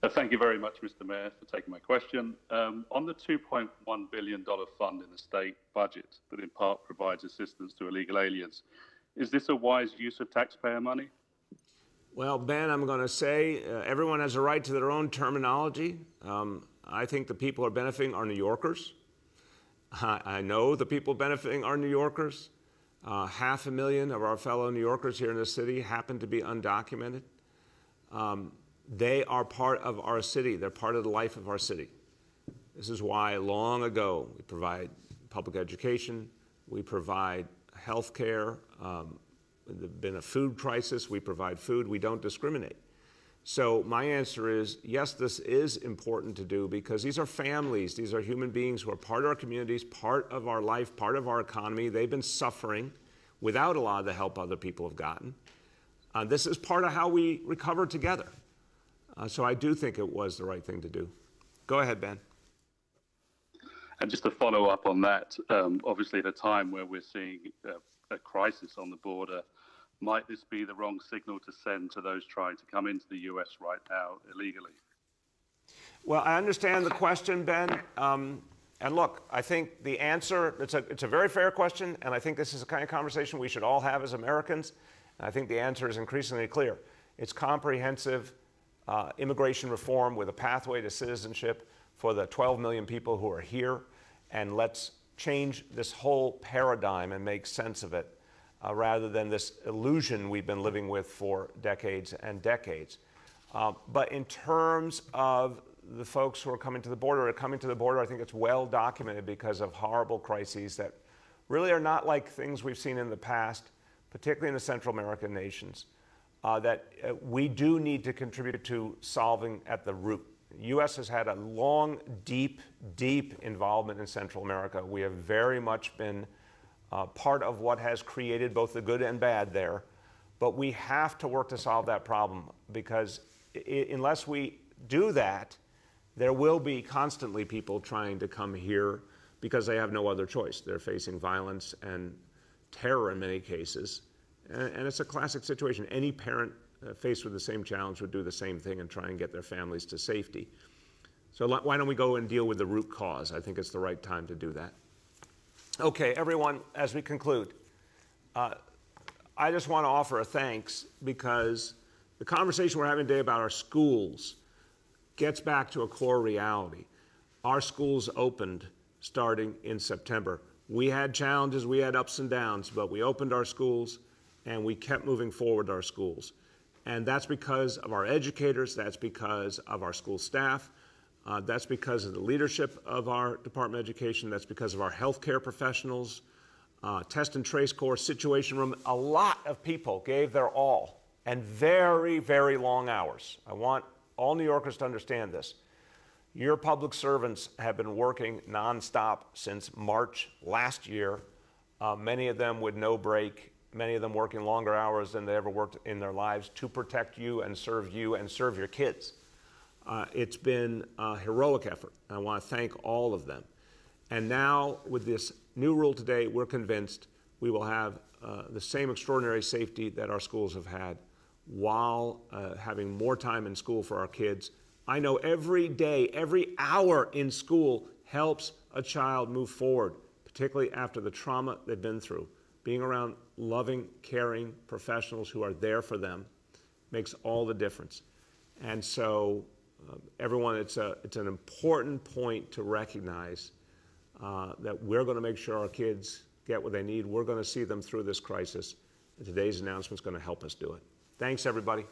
Thank you very much, Mr. Mayor, for taking my question. On the $2.1 billion fund in the state budget that in part provides assistance to illegal aliens, is this a wise use of taxpayer money? Well, Ben, I'm going to say everyone has a right to their own terminology. I think the people who are benefiting are New Yorkers. I know the people benefiting are New Yorkers. 500,000 of our fellow New Yorkers here in the city happen to be undocumented. They are part of our city. They're part of the life of our city. This is why long ago we provide public education, we provide health care. There's been a food crisis, we provide food, we don't discriminate. So my answer is, yes, this is important to do because these are families, these are human beings who are part of our communities, part of our life, part of our economy. They've been suffering without a lot of the help other people have gotten. This is part of how we recover together. So I do think it was the right thing to do. Go ahead, Ben. And just to follow up on that, obviously at a time where we're seeing a crisis on the border, might this be the wrong signal to send to those trying to come into the U.S. right now illegally? Well, I understand the question, Ben. And look, I think the answer, it's a very fair question, and I think this is the kind of conversation we should all have as Americans. And I think the answer is increasingly clear. It's comprehensive immigration reform with a pathway to citizenship for the 12 million people who are here, and let's change this whole paradigm and make sense of it rather than this illusion we've been living with for decades and decades. But in terms of the folks who are coming to the border, I think it's well documented because of horrible crises that really are not like things we've seen in the past, particularly in the Central American nations, that we do need to contribute to solving at the root. The U.S. has had a long, deep involvement in Central America. We have very much been part of what has created both the good and bad there. But we have to work to solve that problem because unless we do that, there will be constantly people trying to come here because they have no other choice. They're facing violence and terror in many cases. And it's a classic situation. Any parent faced with the same challenge would do the same thing and try and get their families to safety. So why don't we go and deal with the root cause? I think it's the right time to do that. Okay, everyone, as we conclude, I just want to offer a thanks because the conversation we're having today about our schools gets back to a core reality. Our schools opened starting in September. We had challenges, we had ups and downs, but we opened our schools and we kept moving forward our schools. And that's because of our educators, that's because of our school staff, that's because of the leadership of our Department of Education, that's because of our healthcare professionals, test and trace course, situation room. A lot of people gave their all and very, very long hours. I want all New Yorkers to understand this. Your public servants have been working nonstop since March last year, many of them with no break, many of them working longer hours than they ever worked in their lives to protect you and serve your kids. It's been a heroic effort, and I want to thank all of them. And now, with this new rule today, we're convinced we will have the same extraordinary safety that our schools have had while having more time in school for our kids. I know every day, every hour in school helps a child move forward, particularly after the trauma they've been through. Being around loving, caring professionals who are there for them makes all the difference. And so, everyone, it's an important point to recognize that we're going to make sure our kids get what they need. We're going to see them through this crisis, and today's announcement is going to help us do it. Thanks, everybody.